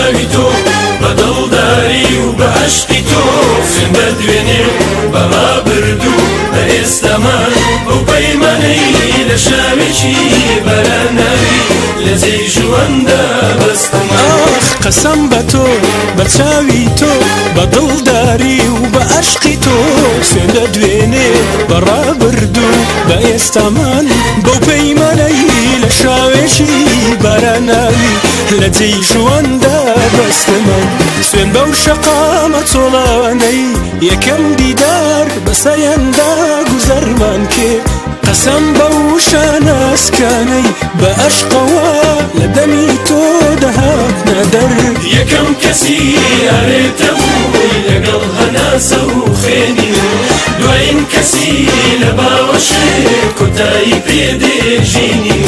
چاوی تۆ بە دڵداری و بە عەشقی تۆ سوێن بە دوێنێ بەڕابردوو بە ئێستامان بەو پەیمانەی لە شاوێکی بەراناوی لە جێی ژواندا بەستمان قەسەم بە تۆ بە چاوی تۆ بە دڵداری و بە عەشقی تۆ سوێن بە دوێنێ بەڕابردوو بە ئێستامان بەو پەیمانەی لە شاوێکی بەراناوی لە جێی ژواندا بەستمان سوێن بەو شەقامە چۆڵانەی یەکەم دیدار بەسەریاندا گوزەرمان کرد قەسەم بەو شاناسکانەی بە عەشقەوە لە دەمی تۆ دەهاتنە دەر یەکەم کەسی ئەوێتە بووی لەگەڵ هەناسە و خوێنی دوایین کەسی لە باوەشێ کۆتایی پێدێژینی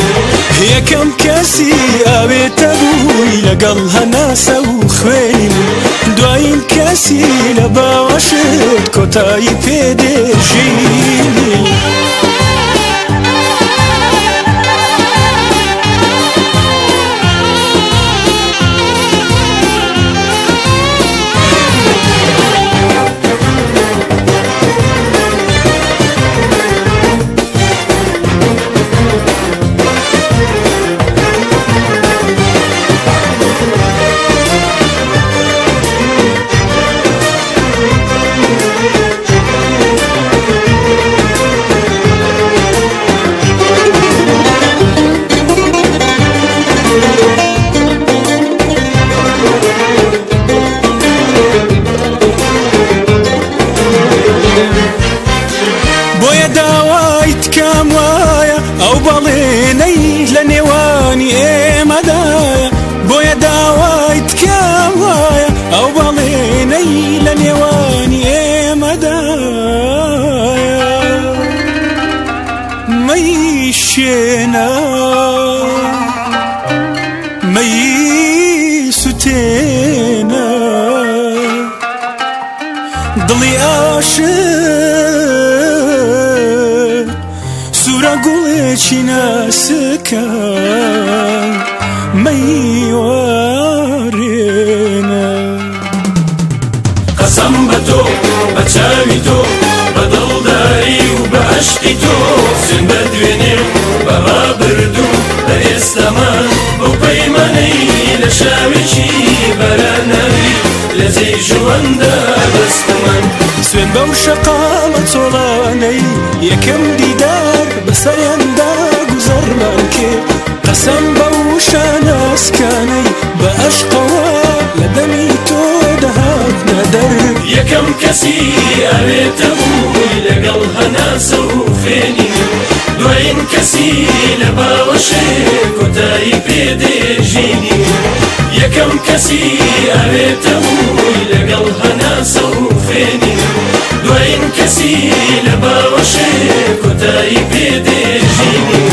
یەکەم کەسی ئاوێتە بووی لەگەڵ هەناسە و خوێنی دوایین کەسی لە باوەشت کۆتایی پێدێژینی بۆیە داوای تکام وایە ئەو بەڵێنەی لە نێوانی ئێمەدایە بۆیە داوای تکام وایە ئەو بەڵێنەی لە نێوانی ئێمەدایە مەی شێنە مەی سوتێنە دڵی عاشق سوورە گوڵێکی ناسکە مەیوارێنە قەسەم بە تۆ بە چاوی تۆ بە دڵداری و بە عەشقی تۆ سوێن بە دوێنێ بەڕابردوو بە ئێستامان بەو پەیمانەی لە شاوێکی بەراناوی لە جێی ژواندا بەستمان سوێن بەو شەقامە چۆڵانەی یەکەم دیدار بەسەریاندا گوزەرمان کرد قەسەم بەو شاناسکانەی بە عەشقەوە لە دەمی تۆ دەهاتنە دەر یەکەم کەسی ئەوێتە بووی لەگەڵ هەناسە و خوێنی دوایین کەسی لە باوەشێ کۆتایی پێدێژینی یەکەم کەسی ئەوێتە بووی لەگەڵ هەناسە و خوێنی دوایین کەسی لە باوەشێ کۆتایی پێدێژینی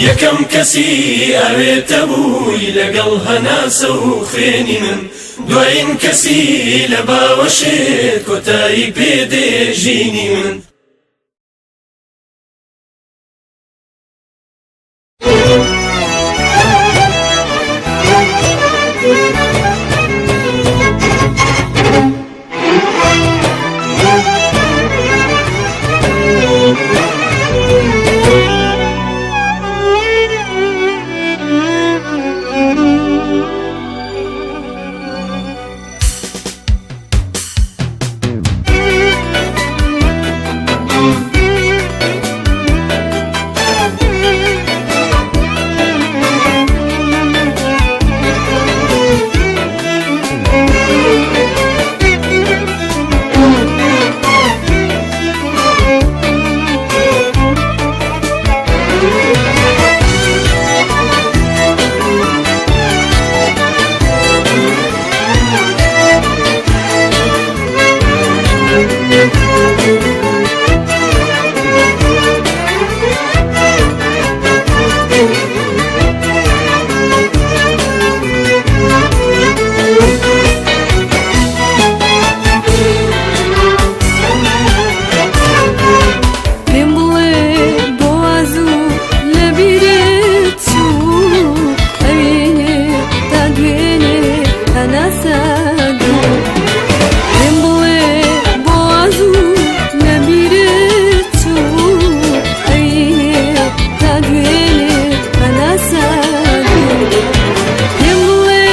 یەکەم کەسی ئەوێتە بووی لەگەڵ هەناسە و خوێنی من دوایین کەسی لە باوەشێت کۆتایی پێدێژینی من بناسادو يمبوي بوازو نبيرتو أيه تدويني بناسادو يمبوي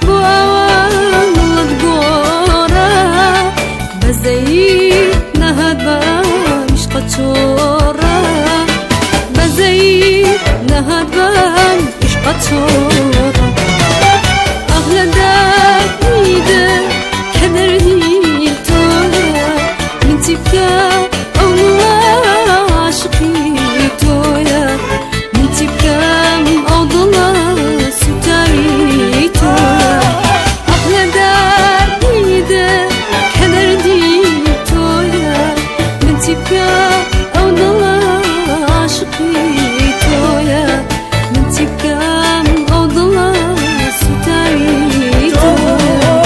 بوازو لدقورا بزي نهد مش قطورا بزي نهد مش قطورا أغلى دايدة كدرني تويا من تبكى أولى عشقي تويا من تبكى أوضلا ستاري تويا أغلى دايدة كدرني تويا من تبكى أوضلا عشقي تويا من تبكى أوضلا ستاري تويا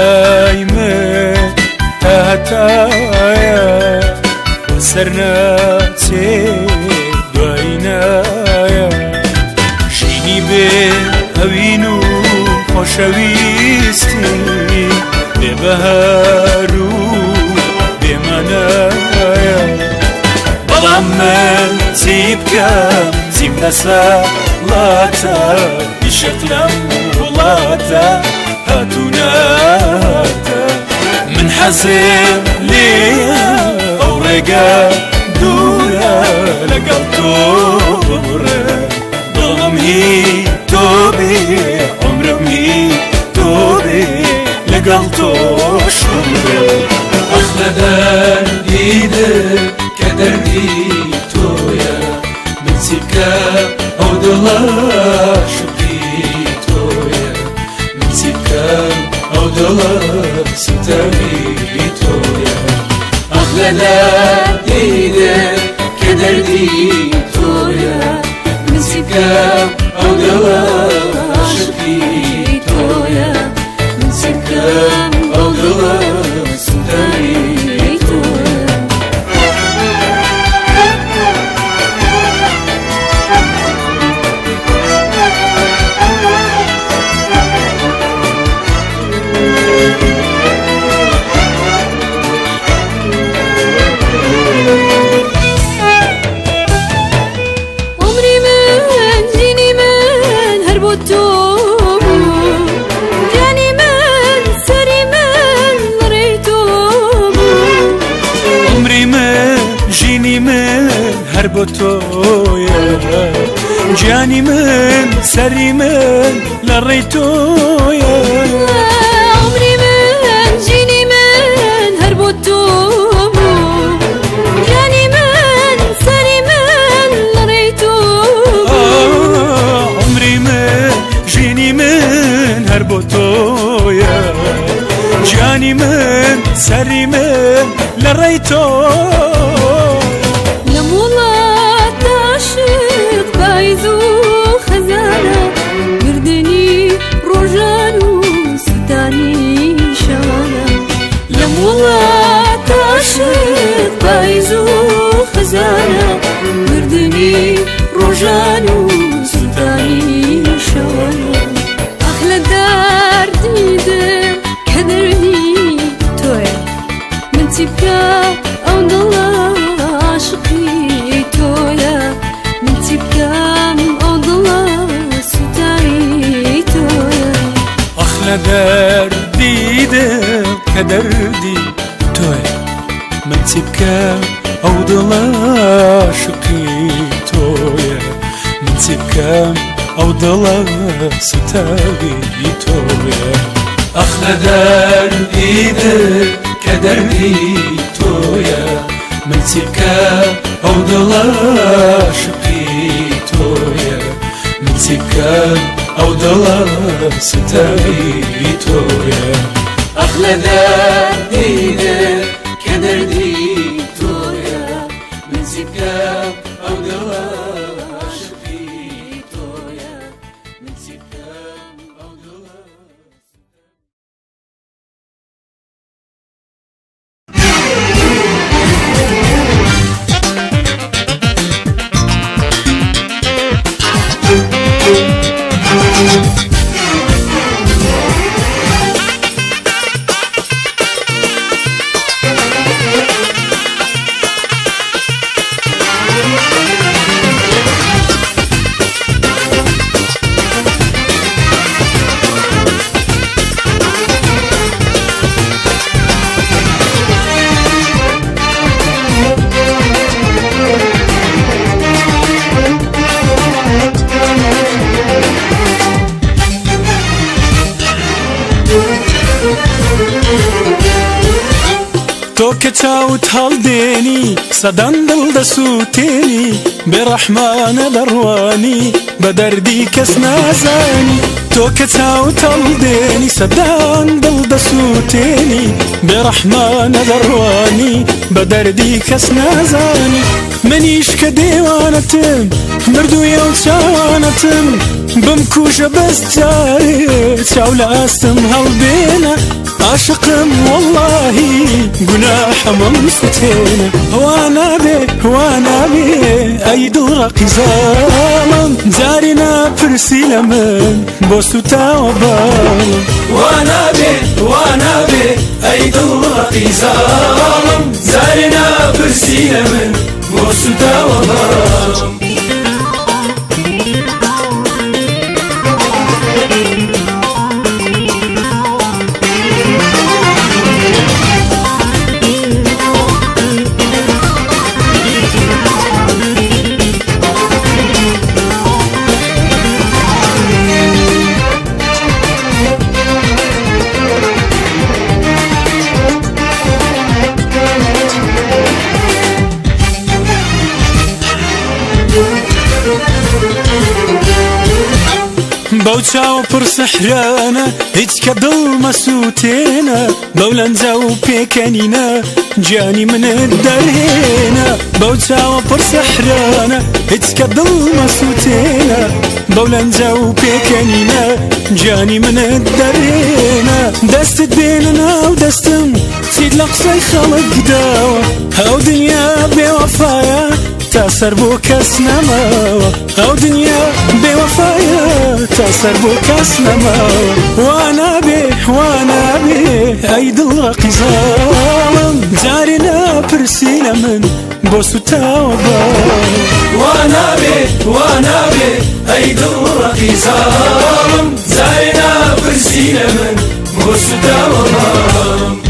شغلايمه هاتايا وسرناتي دوينايا شيني بين أبينو خوشويستي ببهارو بمنايا بلام من زيبكا زيب نسالاتا بشكلم ولاتا هاتوناتا من حزن ليا أوريقا دورا لقلتو بمرة ظلم هي توبي عمرم هي توبي لقلتو شمرة أخلدان إيدك كدردي تويا من سكة أو دلا شقي تويا من سكة أو دلا ستامي تويا أخلدان إيدك كدردي تويا من سكة أو دلا شقي تويا من سكة أو دلا ستامي تويا عمري من جيني من هربوتو جاني من سري من ريتو عمري من جيني من هربوتويا جاني من سري من لريتويا عمري من جيني من هربوتو جاني من سري من ريتو عمري من جيني من هربوتويا جاني من سري من لريتو لمولا تعشق بايزو خزانة مردني روجانو ستاني شانا لمولا تعشق بايزو خزانة مردني روجانو ستاني شانا أخلى دار ديدم كدرني توي من تبكى أو ضلا عشقي تويا من تبكى أو ضلا ستاري تويا أخلى دردي كدردي توي من تبكى أو ضلا شقي تويا من تبكى أو ضلا ستاري تويا أخلدان إيدك كدردي تويا من سكة أو ضلا شقي تويا من سكة أو ضلا ستاري تويا أخلدان إيدك كدردي تويا من سكة أو ضلا شقي تويا من سكة أو ضلا کە چاوت هەڵدێنی سەدان دڵ دەسووتێنی بێڕەحمانە دەڕوانی بە دەردی کەس نازانی تۆ کە چاوت هەڵدێنی سەدان دڵ دەسووتێنی بێڕەحمانە دەڕوانی بە دەردی کەس نازانی منیش کە دێوانەتم مردوویە و چاوانەتم بمکوژە بەست جارێ چاو لە ئاستم هەڵبێنە عاشقم واللهی گوناحەمەم ستێنە وا نابێ ئەی دڵڕەقی زاڵم جاری ناپرسی لە من بۆ سوتاوە باڵم وا نابێ ئەی دڵڕەقی زاڵم جاری ناپرسی لە من بۆ سوتاوە باڵم بەو چاو پڕ سەحرانە هیچ کە دڵ مەسووتێنە بەو لەنجە و پێکەنینە گیانی منت دەرهێنە بەو چاوە پڕ سەحرانە هیچ کە دڵ مەسووتێنە بەو لەنجە و پێکەنینە گیانی منت دەرهێنە دەستت بێنە ناو دەستم چیت لە قسەی خەڵک داوە ئەو دنیا بێوەفایە تا سەر بۆ کەس نەماوە ئەو دنیا بێوەفایە تا سەر بۆ کەس نەماوە وا نابێ ئەی دڵڕەقی زاڵم جارێ ناپرسی لە من بۆ سوتاوە باڵم وا نابێ ئەی دڵڕەقی زاڵم جارێ ناپرسی لە من بۆ سوتاوە باڵم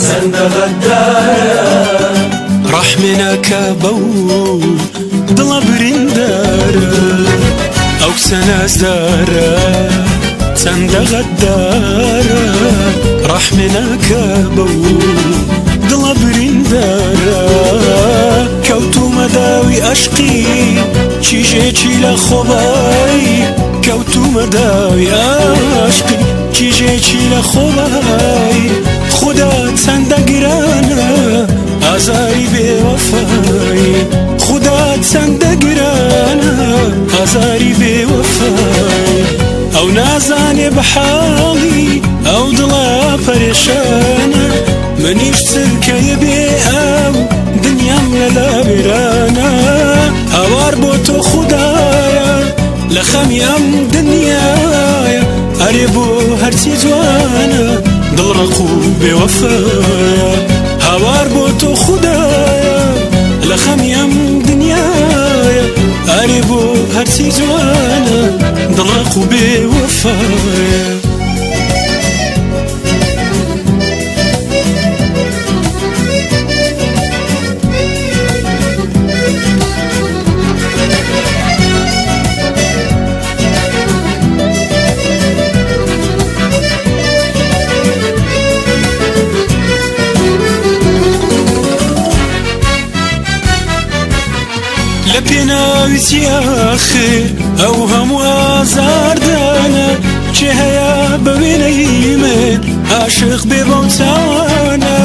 چەندە غەدارە ڕەحمێنەکە بەو دڵە بریندارە ئەو کسە نازدارە چەندە غەدارە ڕەحمێنەکە بەو دڵە بریندارە کەوتومە داوی عەشقی کیژێکی لە خۆبایی کەوتومە داوی عەشقی کیژێکی لە خۆبایی خدا چەندە گرانە ئازاری بێوەفایی خدا چەندە گرانە ئازاری بێوەفایی ئەو نازانێ بە حاڵی ئەو دڵە پەرێشانە منیش چرکەیە بێ ئەو دنیام لەلا وێرانە هەوار بۆ تۆ خودایە لە خەمی ئەم دنیایە ئەرێ بۆ هەرچی جوانە دڵڕەق و بێوەفایە هەوار بۆ تۆ خودایە لە خەمی ئەم دنیایە ئەرێ بۆ هەرچی جوانە دڵڕەق و بێوەفایە ناویسی آخر ئەو هەموو ئازاردانە چێ هەیە بە وێنەی من عاشق بێ بەم چاوانە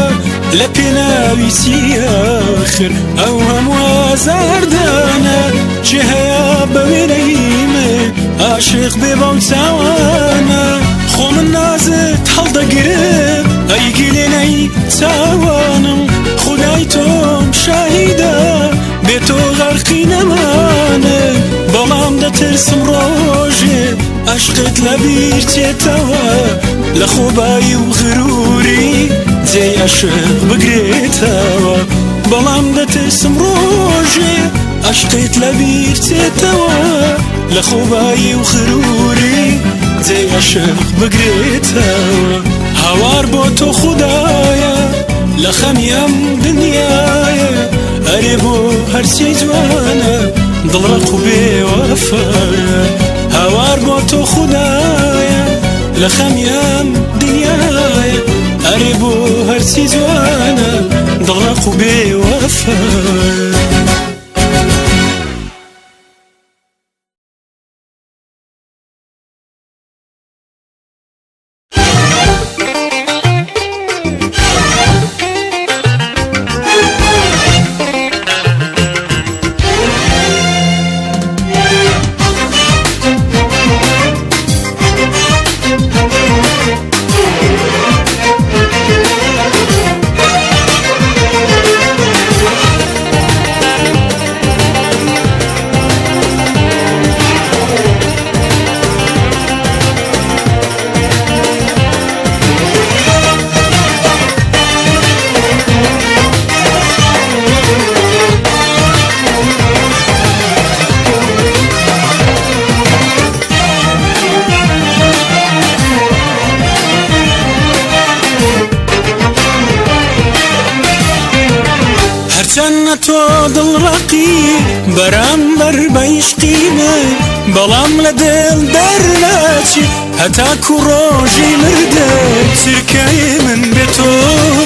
لە پێناویسی آخر ئەو هەموو ئازاردانە چێ هەیە بە وێنەی من عاشق بێ بەم چاوانە خۆ من نازت هەڵدەگرم ئەی گلێنەی چاوانم خودای تۆم شاهیدە بێ تۆ غەرقی نەمانە بەڵام دەترسم ڕۆژێ عەشقت لە بیر چێتەوە لە خۆبایی و غروری جێی عەشق بگرێتەوە بەڵام دەترسم ڕۆژێ عەشقت لە بیر چێتەوە لە خۆبایی و غروری جێی عەشق بگرێتەوە هاوار بۆ تۆ خودایە لە خەمی ئەم دنیایە ئەرێ بۆ هەرچی جوانە دڵڕق و بێوەفایە هاوار بۆ تۆ خودایە لە خەمی ئەم دنیایە ئەرێ بۆ هەرچی جوانە دڵڕق و بێوەفایە چەنە تۆ دڵڕەقی بەرامبەر بە عیشقی من بەڵام لە دڵ دەرناچی هەتاکو ڕۆژی مردە چرکەی من بێ تۆ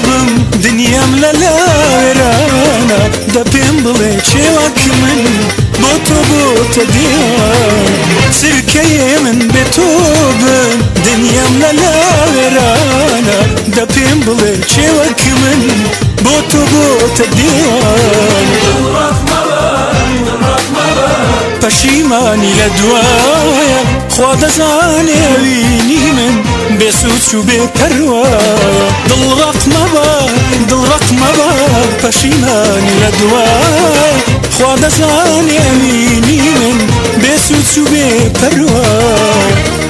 بم دنیام لە لاوێرانە دە پێم بڵێ چێوەک من بۆ تۆ بۆتە دیوان چرکەی من بێ تۆ بم دنیام لە لاوێرانە دە پێم بڵێ چێوەک من بۆ تۆ بۆتە دیوان پەشیمانی لە دوایە خوا دەزانێ وینی من بێ سوچ و بێ پەروایە دڵڕق مەبە پەشیمانی لە دوایە خوا دەزانێ وینی من بێ سوچ و بێ پەروایە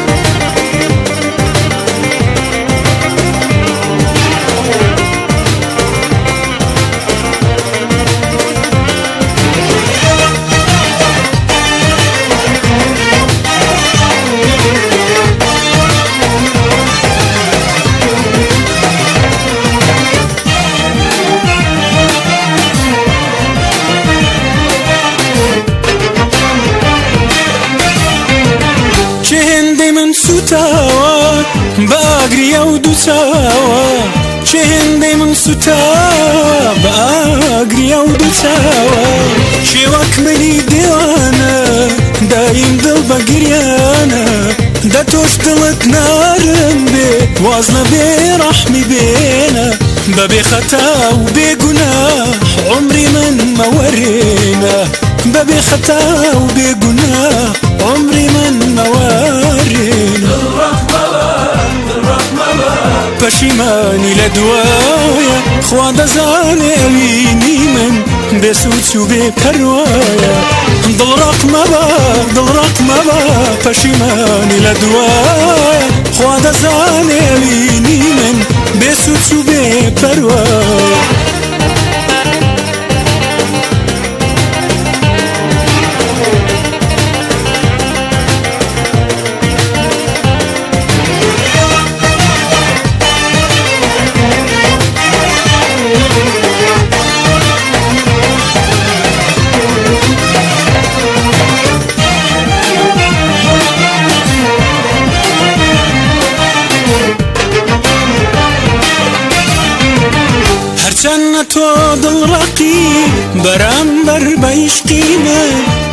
سوتاوە باگریە و دووچاوە چێ هێندەی من سوتاوە باگریە و دووچاوە شێوەک منی دیوانە دایم دڵ بە گریانە دە تۆش دڵت نارم بێ واز نەبێ ڕەحمی بێنە بەبێ خەتا و بێگوناح عمری من مەوەرێنە بەبێ خەتا و بێگوناح عمری من مەوەرێنە پەشیمانی لە دوایە خوا دەزانێ وینی من بێ سوچ و بێ پەروایە دڵڕق مەبە پەشیمانی لە دوایە خوا دەزانێ وینی من بێ سوچ و بێ پەروایە تەنە تۆ دڵڕەقی بەرامبەر بە عیشقی من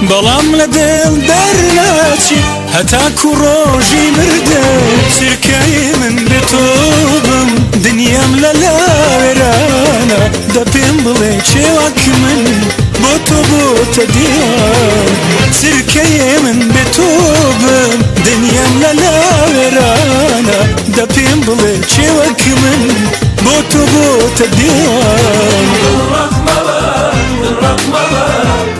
بەڵام لە دڵ دەرناچی هەتاکو ڕۆژی مردە چرکەی من بێ تۆ بم دنیام لە لاوێرانە دە پێم بڵێ چێوەک من بۆ تۆ بۆتە دیوان چرکەی من بێ تۆ بم دنیام لە لاوێرانە دە پێم بڵێ چێوەک من بۆ تۆ بۆتە دیوان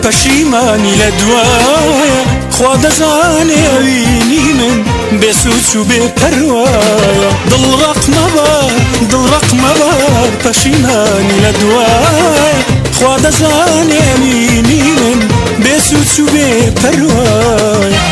پەشیمانی لە دوایە خوا دەزانێ ئەوینی من بێسوچ و بێپەروایە دڵڕەق مەبە پەشیمانی لە دوایە خوا دەزانێ ئەوینی من بێسوچ و بێپەروایە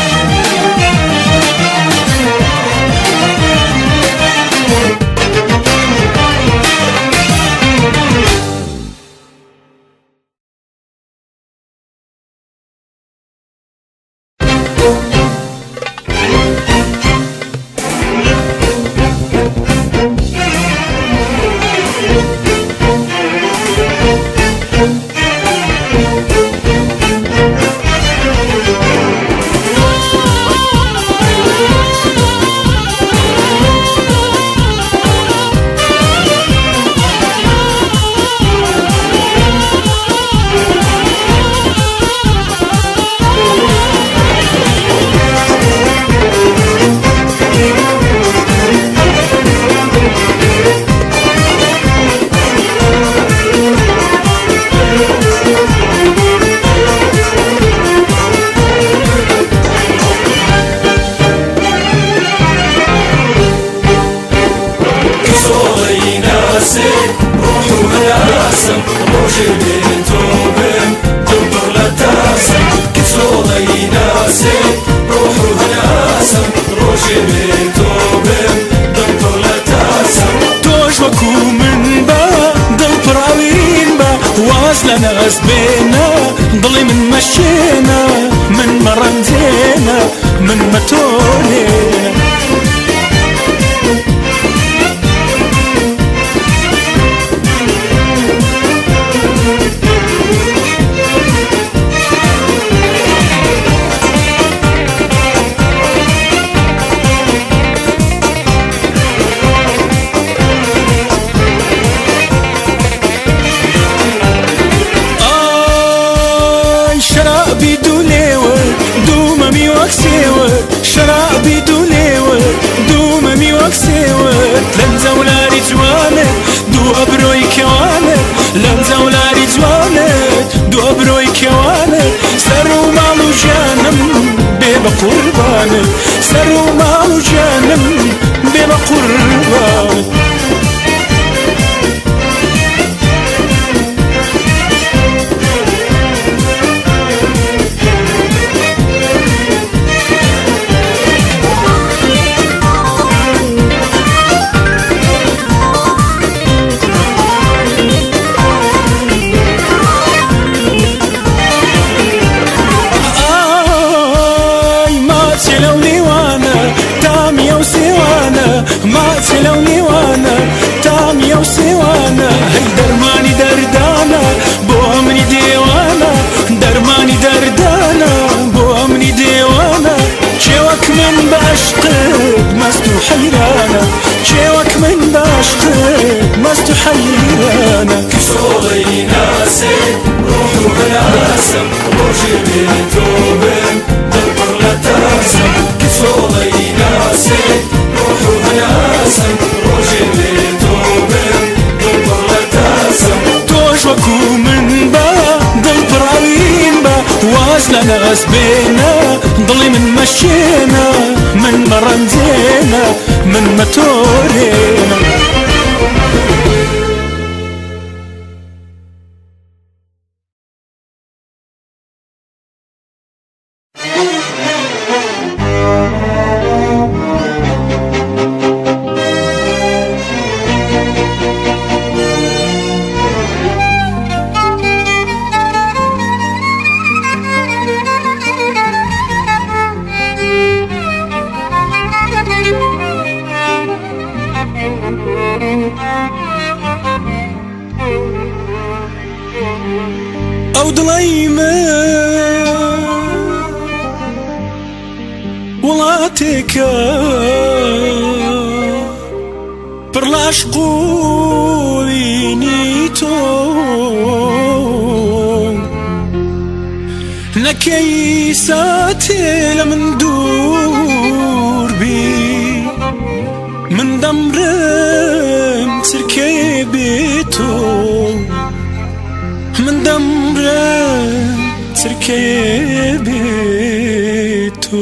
تۆش وەکو من بە دڵپڕاوین بە واز لە نەس بێنە دڵی من مەشێنە من مەڕەنجێنە من مەتۆنێنە شرابي دوليوة دوممي وكسيوة شرابي دوليوة دوممي وكسيوة لنزا ولاري جوانت دو أبروي كوانت لنزا ولاري جوانت دو أبروي كوانت سرو مالو جانم بيبا قربانت سرو مالو جانم بيبا قربانت تامي وسوانا هي درماني دردانا بو امني ديوانا درماني دردانا بو امني ديوانا شوك من بعشقك مستو حيرانا شوك من بعشقك مستو حيرانا كسولي ناسي روحو بناسم روشي بيتوبن دبر لتاسم كسولي ناسي روحو بناسم روشي بيتوبن دبر لتاسم توش وكو من با دل براوين با واز لناس بينا ضلي من مشينا من مرنزينا من متورينا Thank you. دڵی من وڵاتێکە پڕ لە عەشق و بینی تۆ نەکەی ساتێ لە من دوور بی من دەمرم چرکەیە بێ تۆ من دەمرم چرکەیە بێ تۆ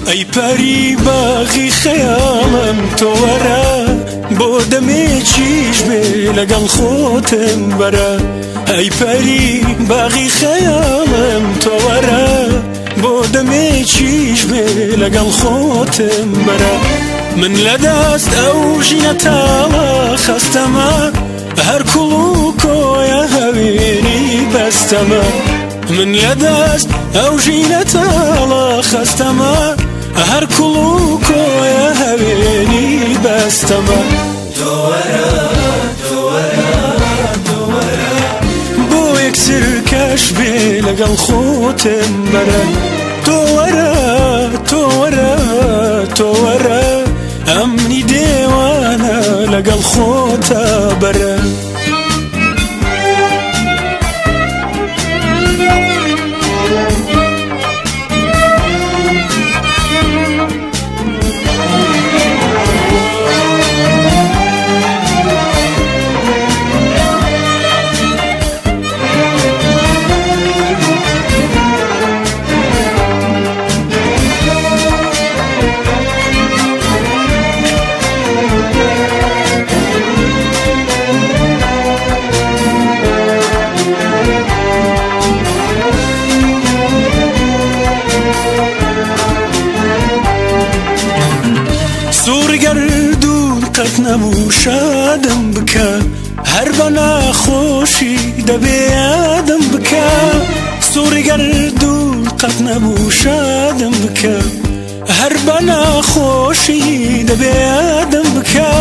ئەی پەری باغی خەیاڵم تۆ وەرە بۆ دەمێکیش بێ لەگەڵ خۆتم بەرە ئەی پەری باغی خەیاڵم تۆ وەرە بۆ دەمێکیش بێ لەگەڵ خۆتم بەرە من لە دەست ئەو ژینە تاڵە خەستەمە هەر کوڵ و کۆیە هەوێنی بەستەمە من لە دەست ئەو ژینە تاڵە خەستەمە هەر کوڵ و کۆیە هەوێنی بەستەمە تۆ وەرە تۆ وەرە تۆ وەرە بۆ یەکسر کەش بێ لەگەڵ خۆتم بەرە تۆ وەرە تۆ وەرە تۆ وەرە ئەمنی دێوانە لەگەڵ خۆتە بەرە سووری گەردوون قەت نەبوو شادم بکە هەر بە ناخۆشی دەبێ یادم بکە سووری گەردوون قەت نەبوو شادم بکە هەر بە ناخۆشی دەبێ یادم بکە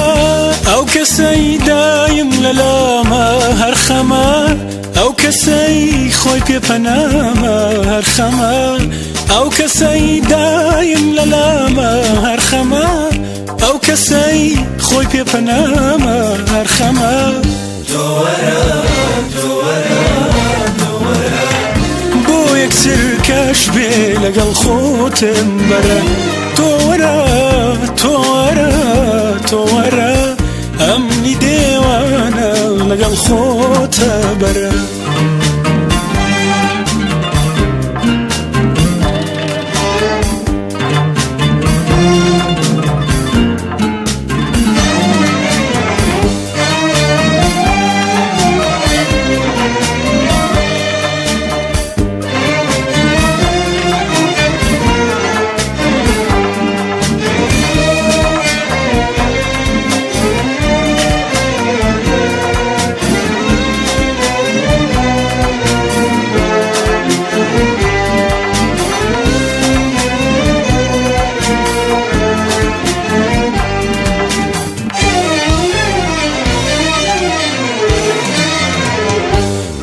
ئەو کەسەی دایم لە لامە هەر خەمە ئەو کەسەی خۆی پێپەنامە هەر خەمە ئەو کەسەی دایم لە لامە هەر خەمە ئەو کەسەی خۆی پێپەنامە هەر خەمە تۆ وەرە تۆ وەرە تۆ وەرە بۆ یەکسر کەش بێ لەگەڵ خۆتم بەرە تۆ وەرە تۆ وەرە تۆ وەرە ئەمنی دێوانە لەگەڵ خۆتە بەرە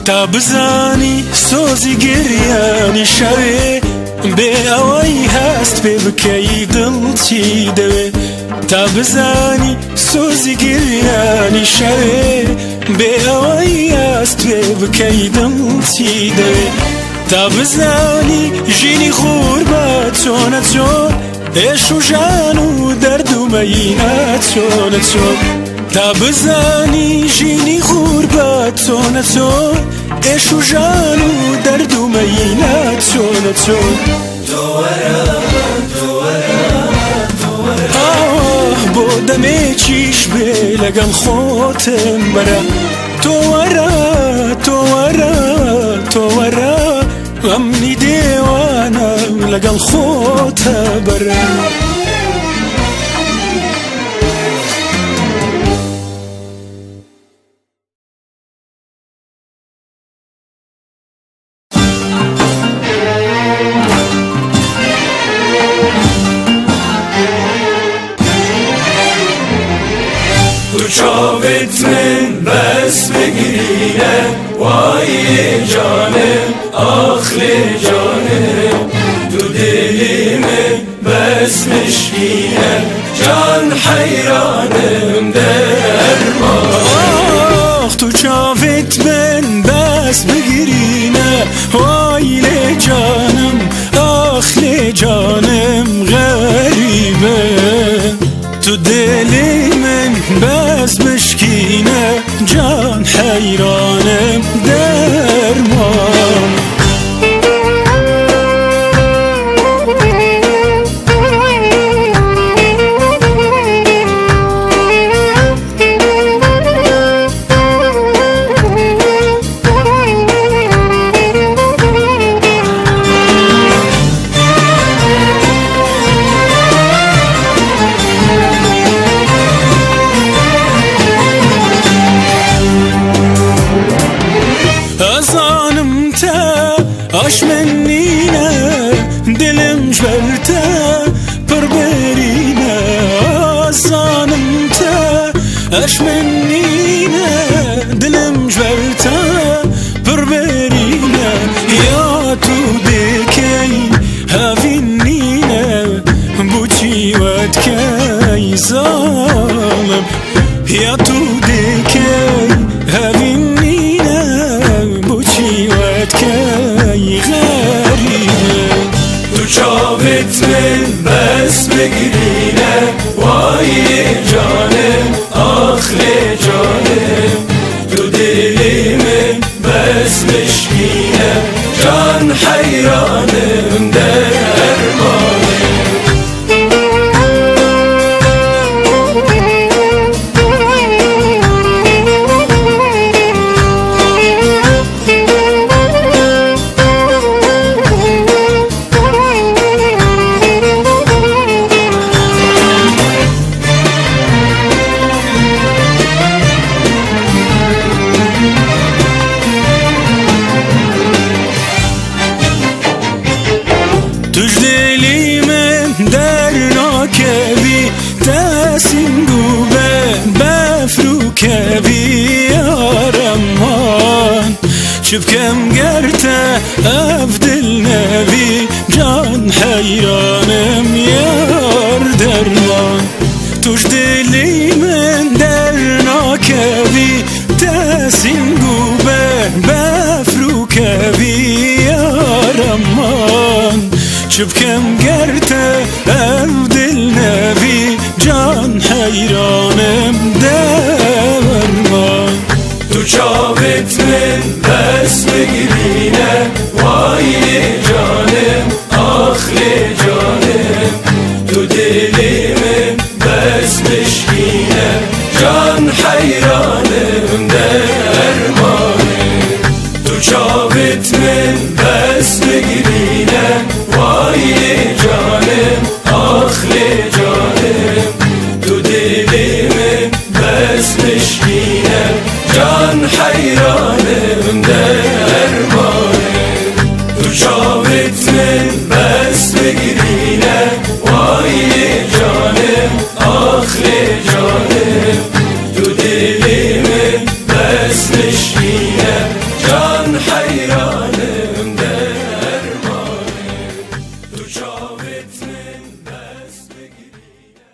تا بزانی سۆزی گریانی شەوێ بێ ئەوەی هەست پێ بکەی دڵ چی دەوێ تا بزانی سۆزی گریانی شەوێ بێ ئەوەی هەست پێ بکەی دڵ چی دەوێ تا بزانی ژینی غوربەت چۆنە چۆن عێش و ژان و دەرد و مەینە چۆنە چۆن تا بزانی ژینی غوربەت چۆنە چۆن ئێش و ژان و دەرد و مەینەت چۆنە چۆن بۆ دەمێکیش بێ لەگەڵ خۆتم بەرە تۆ وەرە ئەمنی دێوانە لەگەڵ خۆتە بەرە چاوت من بس بگیرینه وای جانم آخر جانم تو دلی من بس مشکینه جان حیرانم درمان تو چاوت من بس بگیرینه وای جانم آخر جانم غریبه تو دلی من بس مشکینه جان حیرانم درمان Aş mennine dilim jverte perberine azanım te aş mennine dilim jverte perberine ya tu dekey havinine bu çivat kay zalim ya tu dekey havinine bu çivat kay تو چاوت من بس بگیرینه وای جانم آخر جانم تو دلی من بس مشکینه جان حیرانم درمانم شبكم قرته أفدل نبي جان حيرانم يار درمان تجدلي من درناك بي تاسين قوبة بفروك بي يا رمان شبكم قرته أفدل نبي جان حيرانم درمان تو چاوت من بس بگیرینه وای جانم آخر جانم تو دلی من بس مشکینه جان حیرانم درمانم تو چاوت من بس بگیرینه وای جانم آخر جانم تو دلی من بس مشکینه جان حیرانم درمانم تو چاوت من بس بگیرینه وای جانم آخر جانم تو دلی من بس مشکینه جان حیرانم درمانم تو چاوت من بس بگیرینه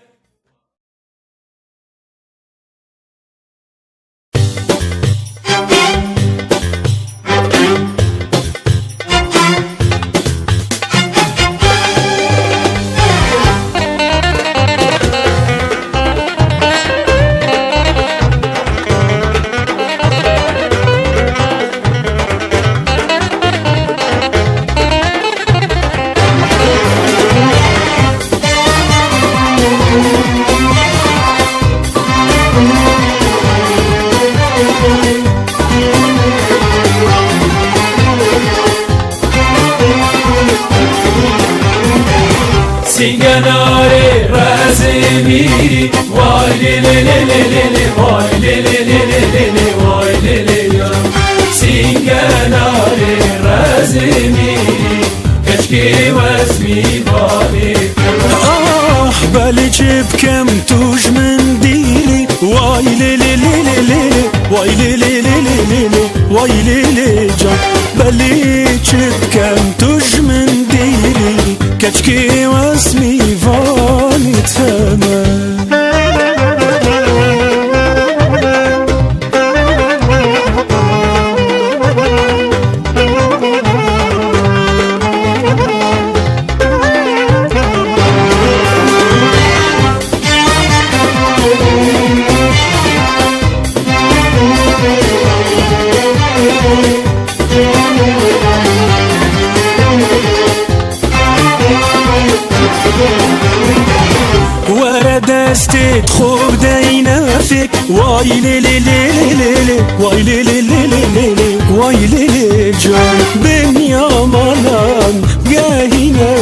وای لیلی لیلی لیلی وای لیلی جان بلی چبکم توش من دیری کچکی واسمی وانی تمام دستت خوب دينا فيك واي ليلي ليلي ليلي واي ليلي ليلي ليلي واي ليلي جان بن يا مالان قاهينا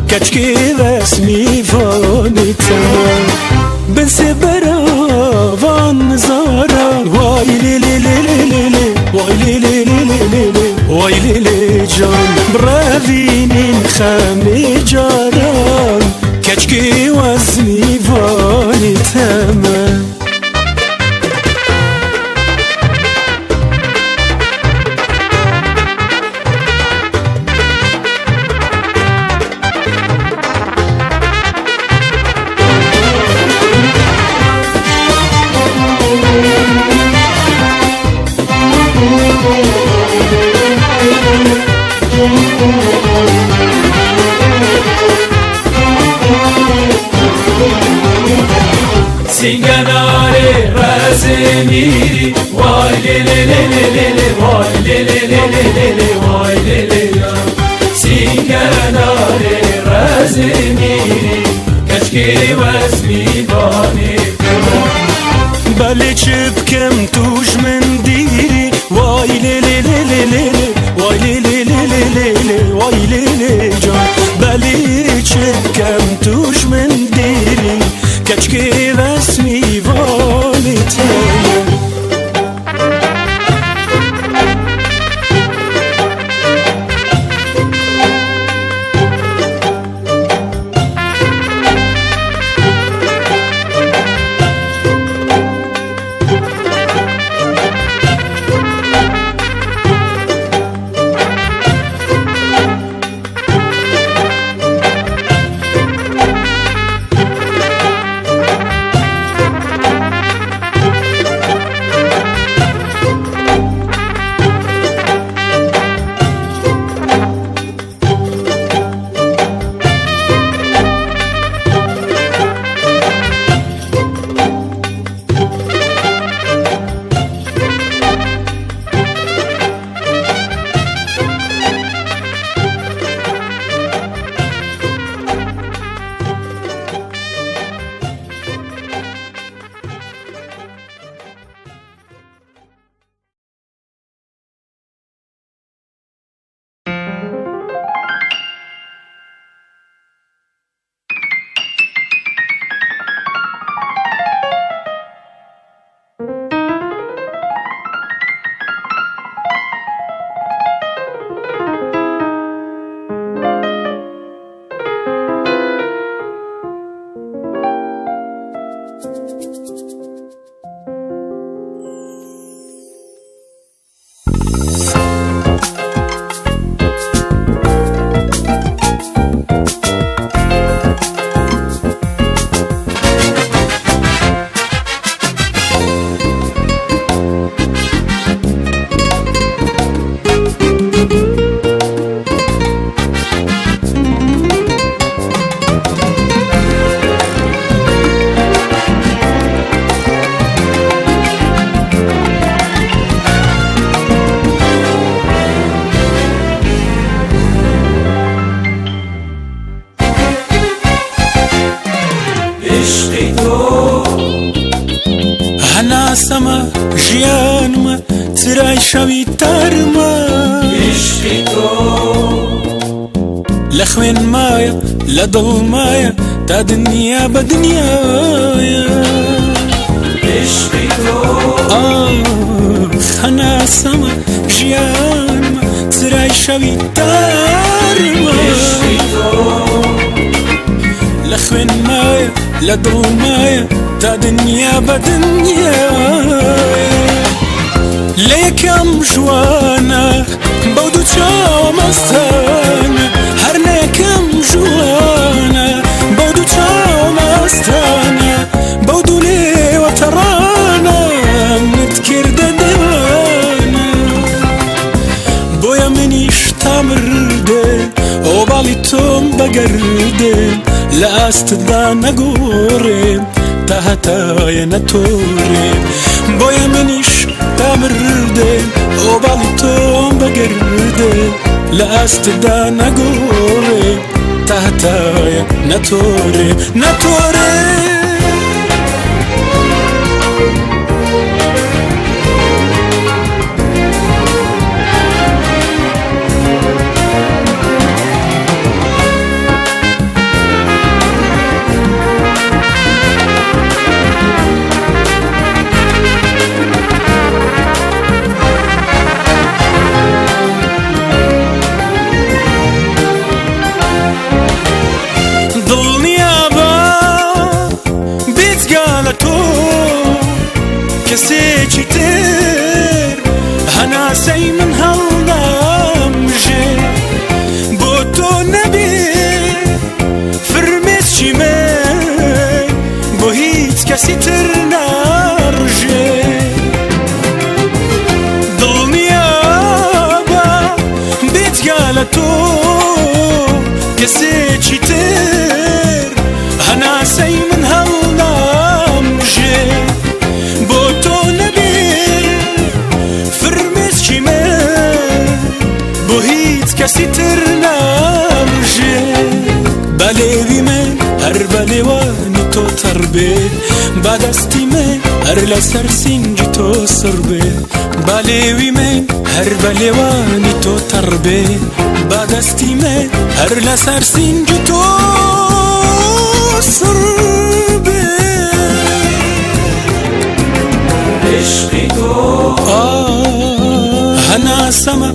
كتشكي رسمي فاني تمام بن سبرا فان زارا واي ليلي ليلي ليلي واي ليلي ليلي ليلي واي ليلي جان برافينين خامي جاران كتشكي وزني فاني تمام سنگناره رزمیری وای لیلی لیلی لیلی وای لیلی لیلی لیلی وای لیلی سنگناره رزمیری کشکی وزمی بانی بلی چبکم توش من دیری وای لیلی لیلی لیلی وای لیلی لیلی لیلی وای لیلی جان بلی چبکم توش من دیری کچکی رسمی وانی تمام هەناسەمە ژیانمە ترای شەوی تارمە عشقی تۆ لە خوێن مایە لە دڵ مایە تا دنیا بە دنیایە عشقی تۆ هەناسەمە ژیانمە ترای شەوی تارمە عشقی تۆ لە خوێن مایە لە دڵ مایە تا دنیا بە دنیایە لە یەکەم ژوانە بەو دوو چاوە مەستانە هەر لە یەکەم ژوانە بەو دوو چاوە مەستانە بەو دوو لێوە تەڕانە منت کردە دێوانە بۆیە منیش تا مردێن ئۆباڵی تۆم بەگەردێن لە ئاستدا نەگۆڕێن تا هەتایە نەتۆڕێن بۆیە منیش تا مردێن ئۆباڵی تۆم بەگەردێن لە ئاستدا نەگۆڕێن تا هەتایە نەتۆڕێن نەتۆڕێن کەسێکی تر هەناسەی من هەڵدامژێ بۆ تۆ نەبێ فرمێسکی من بۆ هیچ کەسی تر ناڕژێ دڵنیابە بێجگا لە تۆ کەسێکی تر هەناسەی من هەڵدامژێ کەسی تر نامژێ بەلێوی من هەر بەلێوانی تۆ تەڕ بێ بەدەستی من هەر لەسەر سینگی تۆ سڕ بێ بەلێوی من هەر بەلێوانی تۆ تەڕ بێ بەدەستی من هەر لەسەر سینگی تۆ سڕ بێ عشقی تۆ هەناسەمە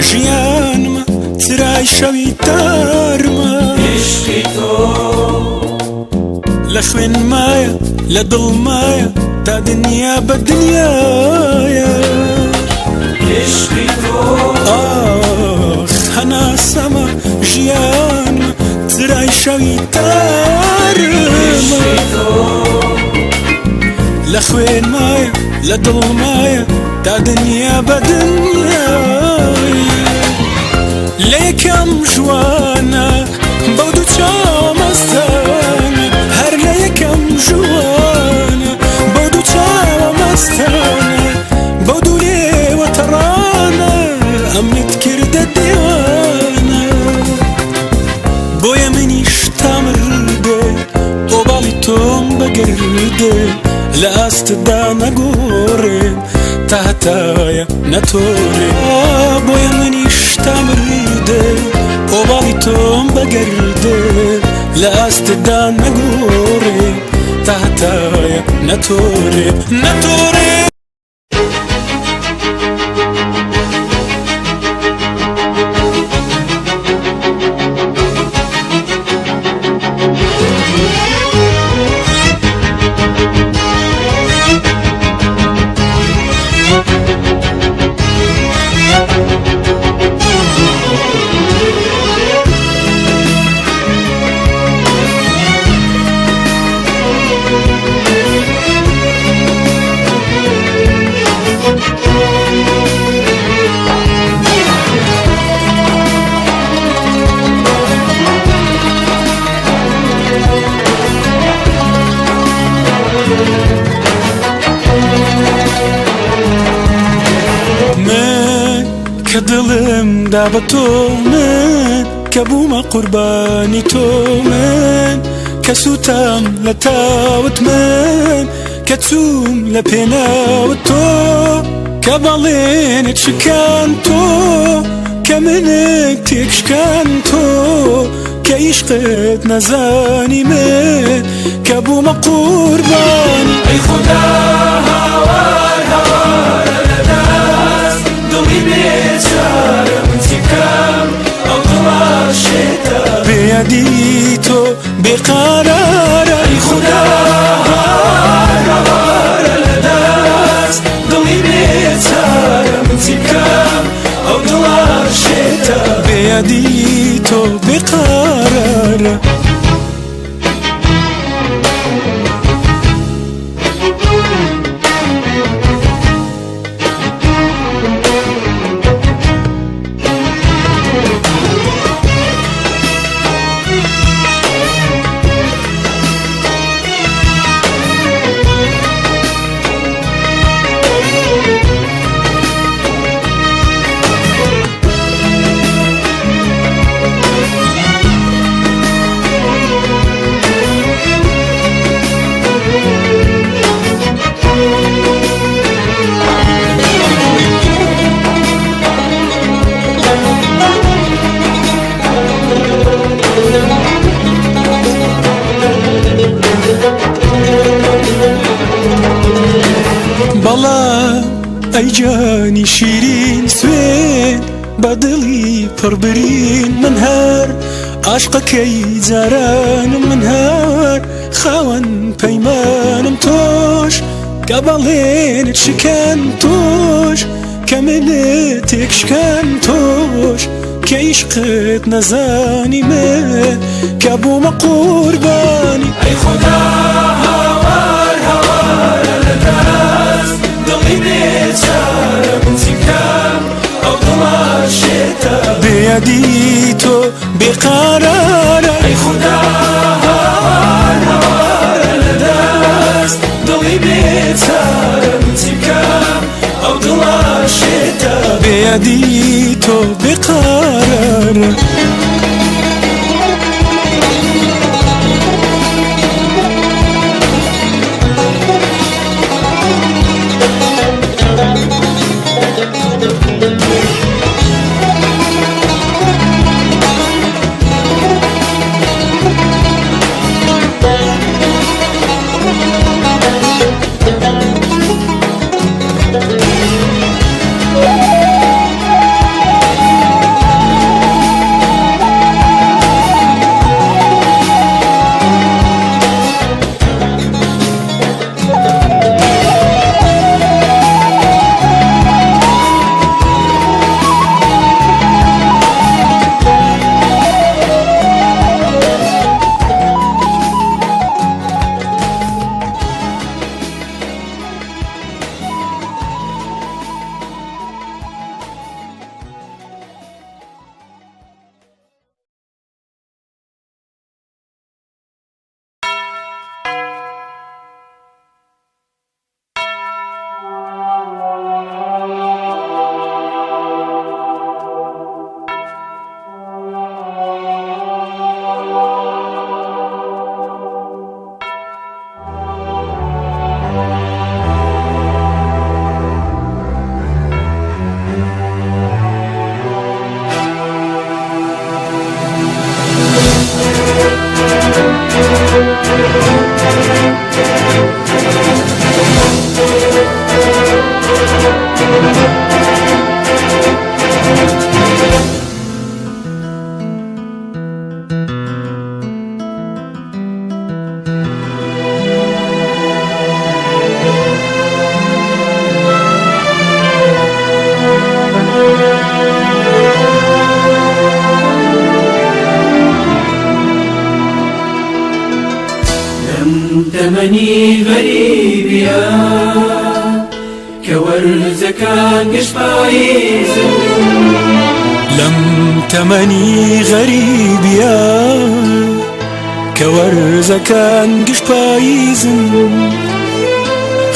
ژیانمە ترای شەوی تارمە عشقی تۆ لە خوێن مایە لە دڵ مایە تا دنیا بە دنیایە عشقی تۆ هەناسەمە ژیانمە ترای شەوی تارمە لە خوێن مایە لە دڵ مایە تا دنیا بە دنیایە لە یەکەم ژوانە بەو دوو چاوە مەستانە هەر لە یەکەم ژوانە بەو دوو چاوە مەستانە بەو دوو لێوە تەڕانە ئەمنت کردە دێوانە بۆیە منیش تا مردێ ئۆباڵی تۆم بەگەردێ لە ئاستدا نەگۆڕێن تا هەتایە نەتۆڕێن بۆیە منیش تا مردێ ئۆباڵی تۆم بەگەردێ لە ئاستدا نەگۆڕێن تا هەتایە نەتۆڕێن نەتۆڕێن کە دڵم دا بە تۆ من کە بوومە قوربانی تۆ من کە سووتام لە تاوت من کە چووم لە پێناوت تۆ کە بەڵێنت شکان تۆ کە منت تێکشکان تۆ کە عیشقت نەزانی من کە بوومە قوربانی ئەی خودا هاوار هاوارە لە دەست دڵی بێچارەم چی بکەم ئەو دڵە شێتە بێیادی تۆ بێقارارە ئەی خودا هاوار هاوارە لە دەست دڵی بێچارە بيدي تو بقرار ئەی جانی شیرین سوێن بە دڵی پڕبرین من هەر عاشقەکەی جارانم من هەر خاوەن پەیمانم تۆش کە بەڵێنت شکەن تۆش کە منت تێکشکەن تۆش کە عیشقت نەزانی من کە بوومە قوربانی ئەی خوددا هاوار هاوارە لە دەست دڵی بێچارەم چی بکەم ئەو دڵە شێتە بێیەدی تۆ بێقارارە ئەی خوددا هاوار هاوارە لە دەست دڵی بێچارەم چی بکەم ئەو دڵە شێتە بێیەدی تۆ بێقارارە تەمەنی غەریبیە کە وەرزەکان گشت پاییزن لەم تەمەنی غەریبیە کە وەرزەکان گشت پاییزن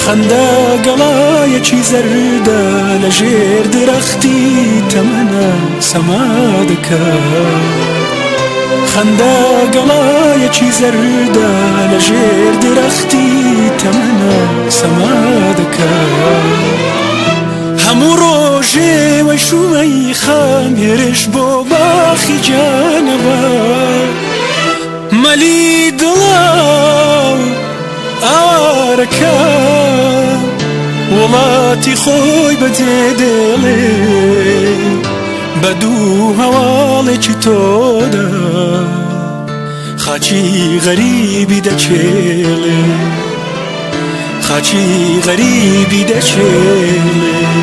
خەندە گەڵایەکی زەردە لە ژێر درەختی تەمەنە سەما دەکات خەندە گەڵایەکی زەردە لە ژێر درەختی تەمەنە سەما دەکات هەموو ڕۆژێ وەی شومەی خام هێرش بۆ باخی جانەوە مەلی دڵە ئاوارەکە وڵاتی خۆی بەجێ دێڵێ بە دوو هەواڵێکی تۆدا خاچی غەریبی دەچێڵێ خاچی غەریبی دەچێڵێ.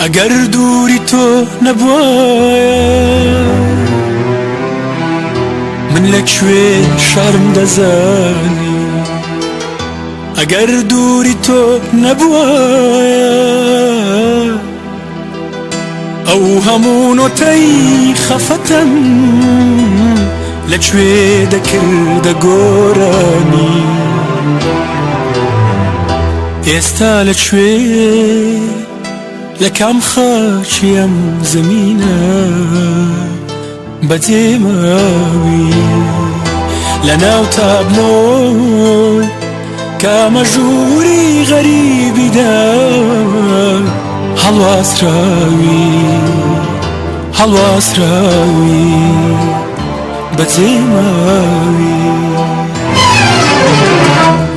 ئەگەر دووری تۆ نەبوایە من لەکوێ شەرم دەزانی ئەگەر دووری تۆ نەبوایە ئەو هەموو نۆتەی خەفەتم لەکوێ دەکردە گۆرانی ئێستا لەکوێ لە کام خاچی ئەم زەمینە بەجێماوی لە ناو تابلۆ کامە ژووری غەریبیدا هەڵواسراوی بەجێماوی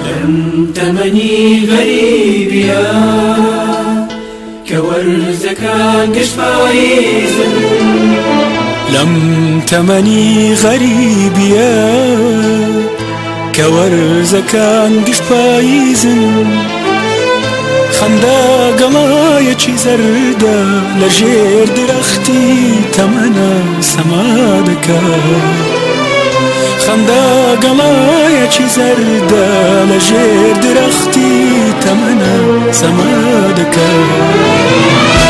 لەم تەمەنی غەریبیە کە وەرزەکان گشت پاییزن لەم تەمەنی غەریبیە کە وەرزەکان گشت پاییزن خەندا گەڵایەکی زەردە لە ژێر درەختی تەمەنە سەما دەکات خەندا گەڵایەکی زەردە لە ژێر درەختی تەمەنە سەما دەکات